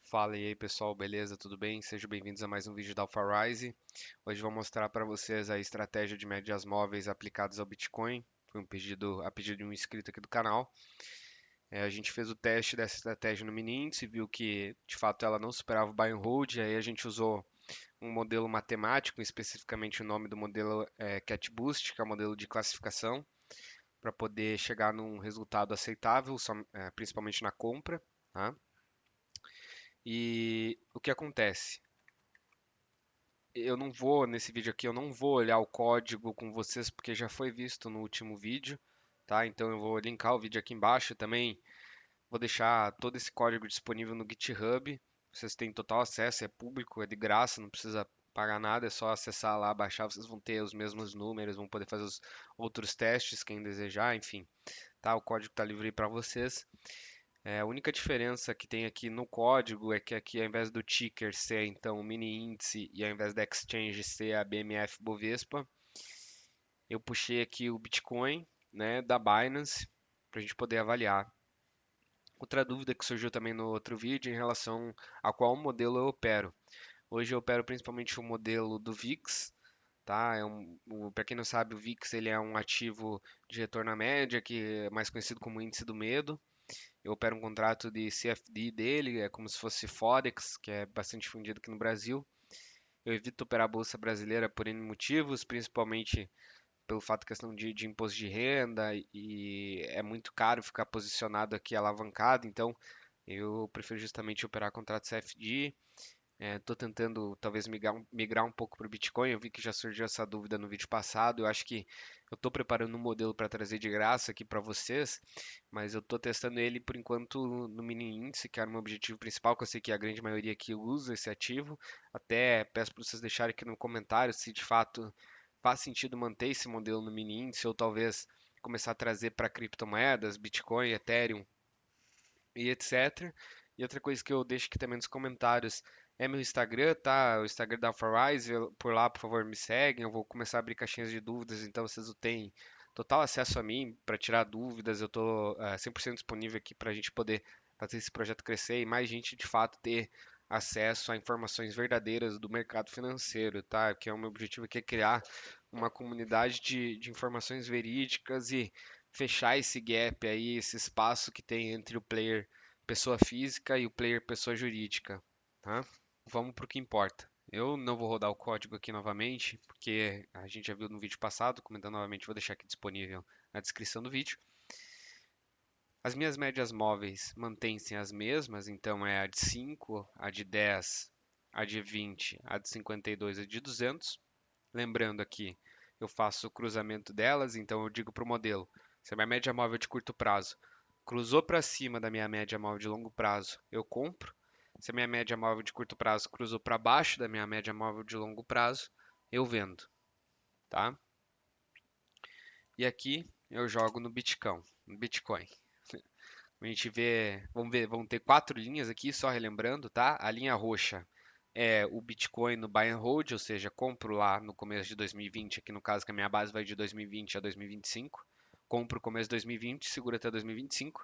Fala e aí pessoal, beleza? Tudo bem? Sejam bem-vindos a mais um vídeo da AlphaRise. Hoje vou mostrar para vocês a estratégia de médias móveis aplicadas ao Bitcoin. Foi a pedido de um inscrito aqui do canal. A gente fez o teste dessa estratégia no mini índice, viu que de fato ela não superava o buy and hold. Aí a gente usou um modelo matemático, especificamente o nome do modelo é Cat Boost, que é o modelo de classificação, para poder chegar num resultado aceitável, principalmente na compra, tá? E o que acontece? Nesse vídeo aqui, eu não vou olhar o código com vocês porque já foi visto no último vídeo, tá? Então eu vou linkar o vídeo aqui embaixo também. Vou deixar todo esse código disponível no GitHub. Vocês têm total acesso, é público, é de graça, não precisa pagar nada, é só acessar lá, baixar, vocês vão ter os mesmos números, vão poder fazer os outros testes, quem desejar, enfim, tá? O código está livre para vocês. A única diferença que tem aqui no código é que aqui, ao invés do ticker ser então o mini índice e ao invés da exchange ser a BMF Bovespa, eu puxei aqui o Bitcoin, né, da Binance para a gente poder avaliar. Outra dúvida que surgiu também no outro vídeo em relação a qual modelo eu opero. Hoje eu opero principalmente o modelo do VIX, tá? Para quem não sabe, o VIX ele é um ativo de retorno à média, que é mais conhecido como índice do medo. Eu opero um contrato de CFD dele, é como se fosse Forex, que é bastante difundido aqui no Brasil. Eu evito operar a bolsa brasileira por N motivos, principalmente pelo fato de questão de imposto de renda e é muito caro ficar posicionado aqui alavancado, então eu prefiro justamente operar contrato CFD. Estou tentando talvez migrar um pouco para o Bitcoin. Eu vi que já surgiu essa dúvida no vídeo passado. Eu acho que eu estou preparando um modelo para trazer de graça aqui para vocês, mas eu estou testando ele por enquanto no mini índice, que era o meu objetivo principal, que eu sei que a grande maioria aqui usa esse ativo. Até peço para vocês deixarem aqui no comentário se de fato faz sentido manter esse modelo no mini índice ou talvez começar a trazer para criptomoedas, Bitcoin, Ethereum e etc. E outra coisa que eu deixo aqui também nos comentários é meu Instagram, tá? O Instagram da Alpharise, por lá, por favor, me seguem. Eu vou começar a abrir caixinhas de dúvidas, então vocês têm total acesso a mim para tirar dúvidas. Eu tô 100% disponível aqui para a gente poder fazer esse projeto crescer e mais gente de fato ter acesso a informações verdadeiras do mercado financeiro, tá? Que é o meu objetivo aqui é criar uma comunidade de informações verídicas e fechar esse gap aí, esse espaço que tem entre o player pessoa física e o player pessoa jurídica, tá? Vamos para o que importa. Eu não vou rodar o código aqui novamente, porque a gente já viu no vídeo passado, comentando novamente, vou deixar aqui disponível na descrição do vídeo. As minhas médias móveis mantêm-se as mesmas, então é a de 5, a de 10, a de 20, a de 52 e a de 200. Lembrando aqui, eu faço o cruzamento delas, então eu digo para o modelo, se a minha média móvel de curto prazo cruzou para cima da minha média móvel de longo prazo, eu compro. Se a minha média móvel de curto prazo cruzou para baixo da minha média móvel de longo prazo, eu vendo, tá? E aqui eu jogo no Bitcoin. A gente vê, vão ter quatro linhas aqui, só relembrando, tá? A linha roxa é o Bitcoin no buy and hold, ou seja, compro lá no começo de 2020, aqui no caso que a minha base vai de 2020 a 2025. Compro começo de 2020, seguro até 2025.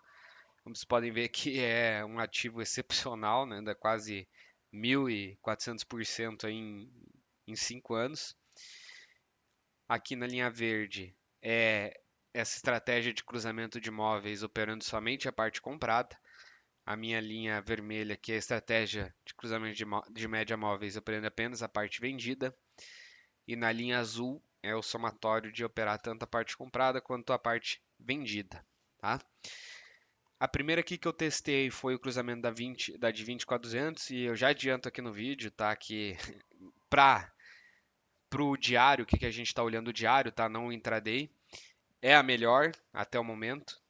Como vocês podem ver aqui é um ativo excepcional, né? Anda quase 1.400% aí em 5 anos. Aqui na linha verde é essa estratégia de cruzamento de imóveis operando somente a parte comprada. A minha linha vermelha, que é a estratégia de cruzamento de média móveis, operando apenas a parte vendida. E na linha azul é o somatório de operar tanto a parte comprada quanto a parte vendida. Tá? A primeira aqui que eu testei foi o cruzamento da de 20 com a 200 e eu já adianto aqui no vídeo, tá? Que para o diário, o que a gente está olhando o diário, tá? Não o intraday, é a melhor até o momento.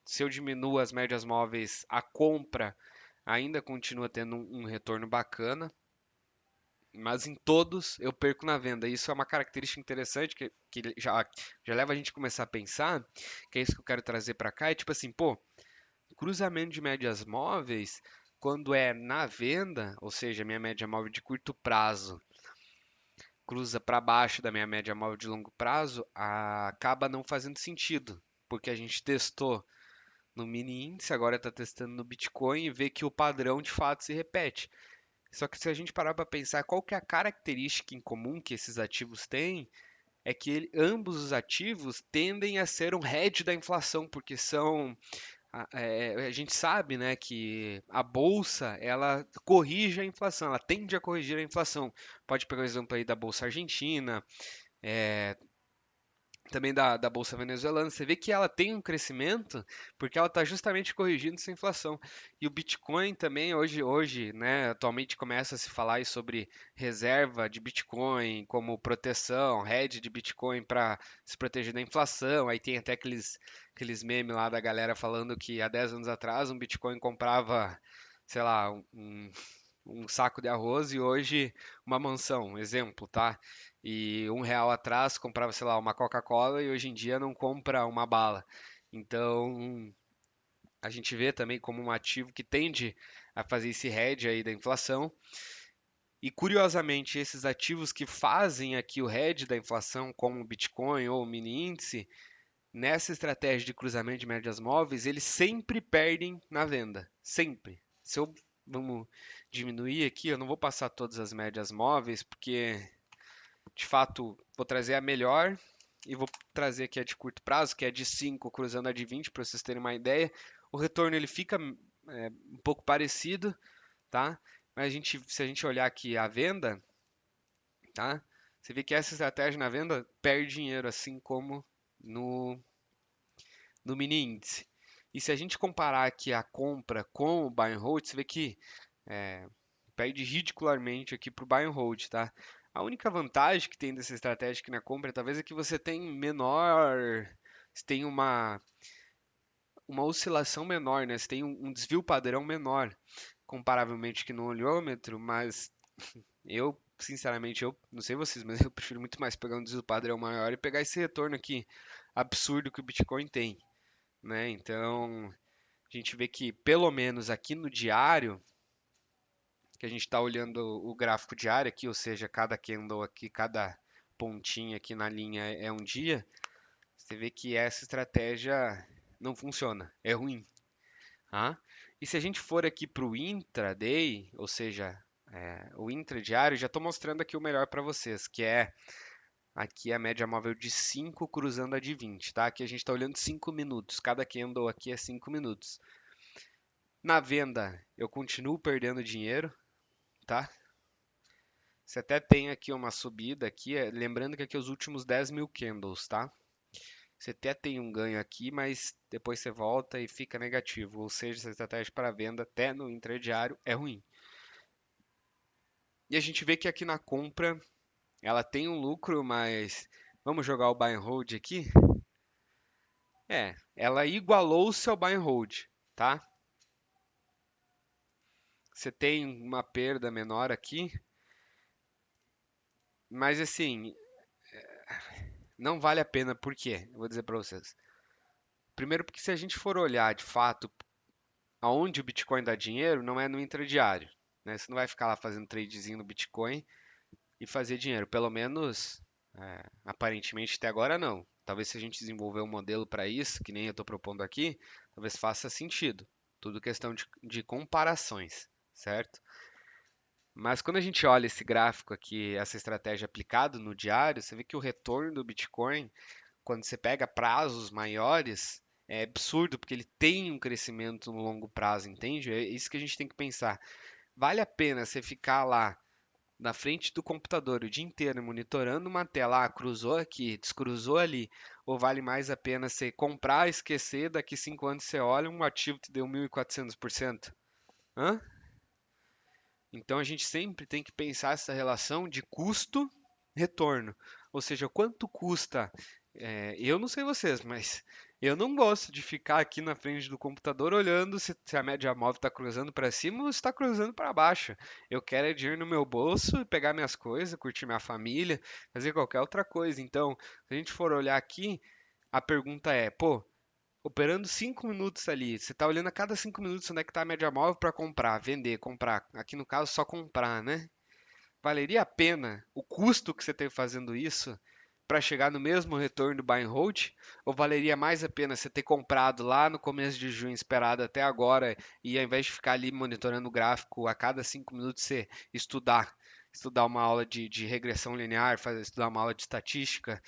Se eu diminuo as médias móveis, a compra ainda continua tendo um retorno bacana, mas em todos eu perco na venda. Isso é uma característica interessante que já leva a gente a começar a pensar, que é isso que eu quero trazer para cá, é tipo assim, pô, cruzamento de médias móveis, quando é na venda, ou seja, minha média móvel de curto prazo cruza para baixo da minha média móvel de longo prazo, acaba não fazendo sentido, porque a gente testou no mini índice, agora está testando no Bitcoin e vê que o padrão de fato se repete. Só que se a gente parar para pensar qual que é a característica em comum que esses ativos têm, é que ambos os ativos tendem a ser um hedge da inflação, porque são a gente sabe, né, que a bolsa ela corrige a inflação, ela tende a corrigir a inflação. Pode pegar o exemplo aí da bolsa argentina, também da bolsa venezuelana. Você vê que ela tem um crescimento porque ela está justamente corrigindo essa inflação. E o Bitcoin também hoje, né, atualmente começa a se falar aí sobre reserva de Bitcoin como proteção, hedge de Bitcoin para se proteger da inflação. Aí tem até aqueles memes lá da galera falando que há 10 anos atrás um Bitcoin comprava, sei lá, um saco de arroz e hoje uma mansão, exemplo, tá? E R$ 1 atrás comprava, sei lá, uma Coca-Cola e hoje em dia não compra uma bala. Então, a gente vê também como um ativo que tende a fazer esse hedge aí da inflação. E curiosamente, esses ativos que fazem aqui o hedge da inflação, como o Bitcoin ou o mini índice, nessa estratégia de cruzamento de médias móveis, eles sempre perdem na venda. Sempre. Se eu vamos diminuir aqui, eu não vou passar todas as médias móveis, porque de fato vou trazer a melhor e vou trazer aqui a de curto prazo, que é de 5 cruzando a de 20, para vocês terem uma ideia. O retorno ele fica um pouco parecido, tá? Mas se a gente olhar aqui a venda, tá? Você vê que essa estratégia na venda perde dinheiro, assim como no mini índice. E se a gente comparar aqui a compra com o buy and hold, você vê que é, perde ridicularmente aqui para o buy and hold, tá? A única vantagem que tem dessa estratégia aqui na compra, talvez, é que você tem você tem uma oscilação menor, né? Você tem um desvio padrão menor, comparavelmente que no olhômetro, mas sinceramente, eu não sei vocês, mas eu prefiro muito mais pegar um desvio padrão maior e pegar esse retorno aqui absurdo que o Bitcoin tem, né? Então, a gente vê que pelo menos aqui no diário, que a gente está olhando o gráfico diário aqui, ou seja, cada candle aqui, cada pontinha aqui na linha é um dia, você vê que essa estratégia não funciona, é ruim. Tá? E se a gente for aqui para o intraday, ou seja, o intradiário, já estou mostrando aqui o melhor para vocês, que é aqui a média móvel de 5 cruzando a de 20, tá? Aqui a gente está olhando 5 minutos, cada candle aqui é 5 minutos. Na venda, eu continuo perdendo dinheiro, tá? Você até tem aqui uma subida aqui, lembrando que aqui é os últimos 10.000 candles, tá? Você até tem um ganho aqui, mas depois você volta e fica negativo. Ou seja, essa estratégia para venda até no intradiário é ruim. E a gente vê que aqui na compra ela tem um lucro, mas vamos jogar o buy and hold aqui? Ela igualou-se ao buy and hold, tá? Você tem uma perda menor aqui, mas assim, não vale a pena. Por quê? Eu vou dizer para vocês. Primeiro, porque se a gente for olhar de fato aonde o Bitcoin dá dinheiro, não é no intradiário, né? Você não vai ficar lá fazendo tradezinho no Bitcoin e fazer dinheiro. Pelo menos, aparentemente até agora não. Talvez se a gente desenvolver um modelo para isso, que nem eu estou propondo aqui, talvez faça sentido. Tudo questão de comparações, certo? Mas quando a gente olha esse gráfico aqui, essa estratégia aplicada no diário, você vê que o retorno do Bitcoin, quando você pega prazos maiores, é absurdo, porque ele tem um crescimento no longo prazo, entende? É isso que a gente tem que pensar. Vale a pena você ficar lá na frente do computador o dia inteiro monitorando uma tela, cruzou aqui, descruzou ali, ou vale mais a pena você comprar, esquecer, daqui 5 anos você olha, um ativo te deu 1.400%? Hã? Então a gente sempre tem que pensar essa relação de custo-retorno. Ou seja, quanto custa. Eu não sei vocês, mas eu não gosto de ficar aqui na frente do computador olhando se a média móvel está cruzando para cima ou está cruzando para baixo. Eu quero é dinheiro no meu bolso, pegar minhas coisas, curtir minha família, fazer qualquer outra coisa. Então, se a gente for olhar aqui, a pergunta é, pô, operando 5 minutos ali, você está olhando a cada 5 minutos onde é que está a média móvel para comprar, vender, comprar. Aqui no caso, só comprar, né? Valeria a pena o custo que você tem fazendo isso para chegar no mesmo retorno do buy and hold? Ou valeria mais a pena você ter comprado lá no começo de junho, esperado até agora, e ao invés de ficar ali monitorando o gráfico a cada 5 minutos, você estudar uma aula de regressão linear, estudar uma aula de estatística,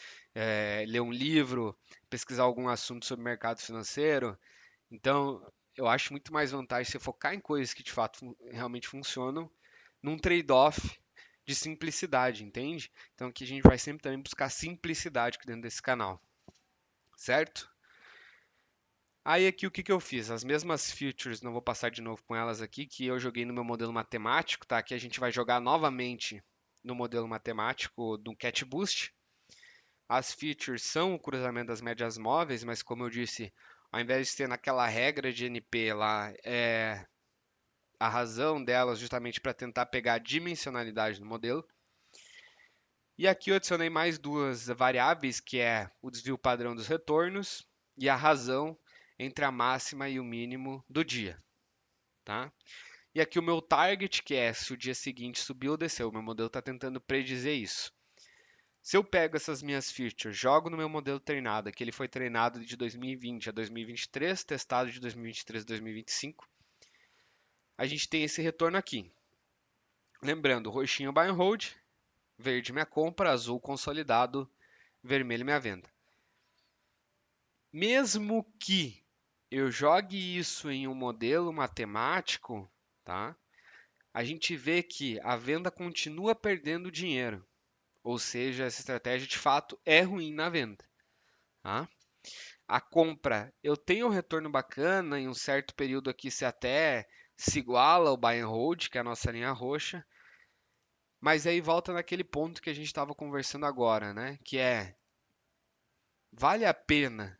ler um livro, pesquisar algum assunto sobre mercado financeiro? Então, eu acho muito mais vantagem você focar em coisas que de fato realmente funcionam, num trade-off de simplicidade, entende? Então aqui a gente vai sempre também buscar simplicidade aqui dentro desse canal, certo? Aí aqui o que eu fiz? As mesmas features, não vou passar de novo com elas aqui, que eu joguei no meu modelo matemático, tá? Aqui a gente vai jogar novamente no modelo matemático do Cat Boost. As features são o cruzamento das médias móveis, mas como eu disse, ao invés de ter naquela regra de NP lá, a razão delas justamente para tentar pegar a dimensionalidade do modelo. E aqui eu adicionei mais duas variáveis, que é o desvio padrão dos retornos e a razão entre a máxima e o mínimo do dia, tá? E aqui o meu target, que é se o dia seguinte subiu ou desceu. O meu modelo está tentando predizer isso. Se eu pego essas minhas features, jogo no meu modelo treinado, que ele foi treinado de 2020 a 2023, testado de 2023 a 2025, a gente tem esse retorno aqui. Lembrando, roxinho buy and hold, verde minha compra, azul consolidado, vermelho minha venda. Mesmo que eu jogue isso em um modelo matemático, tá? A gente vê que a venda continua perdendo dinheiro. Ou seja, essa estratégia de fato é ruim na venda, tá? A compra, eu tenho um retorno bacana em um certo período aqui, se até se iguala ao buy and hold, que é a nossa linha roxa, mas aí volta naquele ponto que a gente estava conversando agora, né? Que é, vale a pena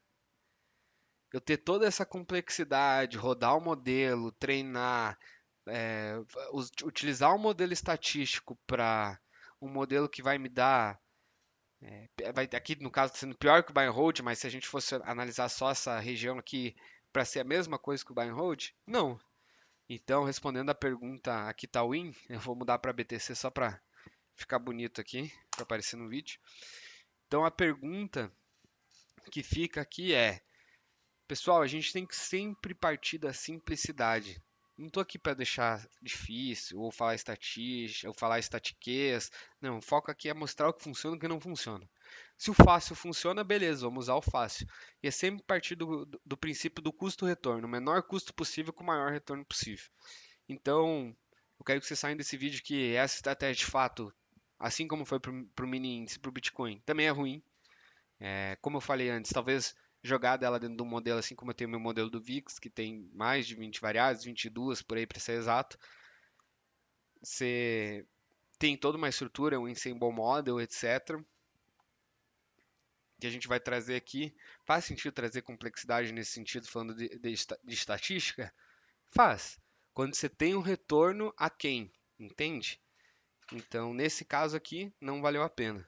eu ter toda essa complexidade, rodar o modelo, treinar, é, utilizar um modelo estatístico para um modelo que vai me dar, vai aqui no caso tá sendo pior que o buy and hold, mas se a gente fosse analisar só essa região aqui para ser a mesma coisa que o buy and hold, não. Então, respondendo a pergunta, aqui está o win, eu vou mudar para BTC só para ficar bonito aqui, para aparecer no vídeo. Então, a pergunta que fica aqui é: pessoal, a gente tem que sempre partir da simplicidade. Não estou aqui para deixar difícil, ou falar estatística, ou falar estatiquez. Não, o foco aqui é mostrar o que funciona e o que não funciona. Se o fácil funciona, beleza, vamos usar o fácil. E é sempre partir do princípio do custo-retorno, o menor custo possível com o maior retorno possível. Então, eu quero que você saia desse vídeo que essa estratégia de fato, assim como foi para o mini índice, para o Bitcoin, também é ruim. Como eu falei antes, talvez jogar dela dentro de um modelo assim como eu tenho meu modelo do VIX, que tem mais de 20 variáveis, 22 por aí para ser exato. Você tem toda uma estrutura, um ensemble model, etc. Que a gente vai trazer aqui. Faz sentido trazer complexidade nesse sentido, falando de estatística? Faz. Quando você tem um retorno a quem? Entende? Então, nesse caso aqui, não valeu a pena.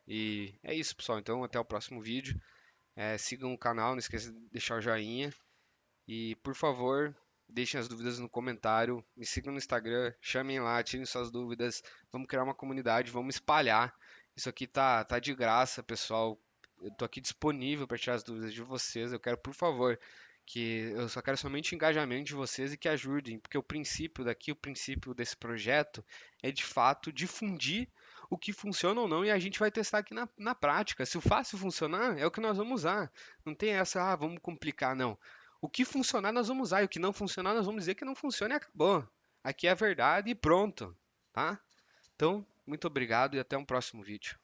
E é isso, pessoal. Então, até o próximo vídeo. Sigam o canal, não esqueça de deixar o joinha. E, por favor, deixem as dúvidas no comentário. Me sigam no Instagram, chamem lá, tirem suas dúvidas. Vamos criar uma comunidade, vamos espalhar. Isso aqui tá de graça, pessoal. Eu tô aqui disponível para tirar as dúvidas de vocês. Eu quero, por favor, que eu só quero somente engajamento de vocês e que ajudem, porque o princípio daqui, o princípio desse projeto é de fato difundir o que funciona ou não e a gente vai testar aqui na prática. Se o fácil funcionar, é o que nós vamos usar. Não tem essa, vamos complicar, não. O que funcionar, nós vamos usar, e o que não funcionar, nós vamos dizer que não funciona e acabou. Aqui é a verdade e pronto, tá? Então, muito obrigado e até um próximo vídeo.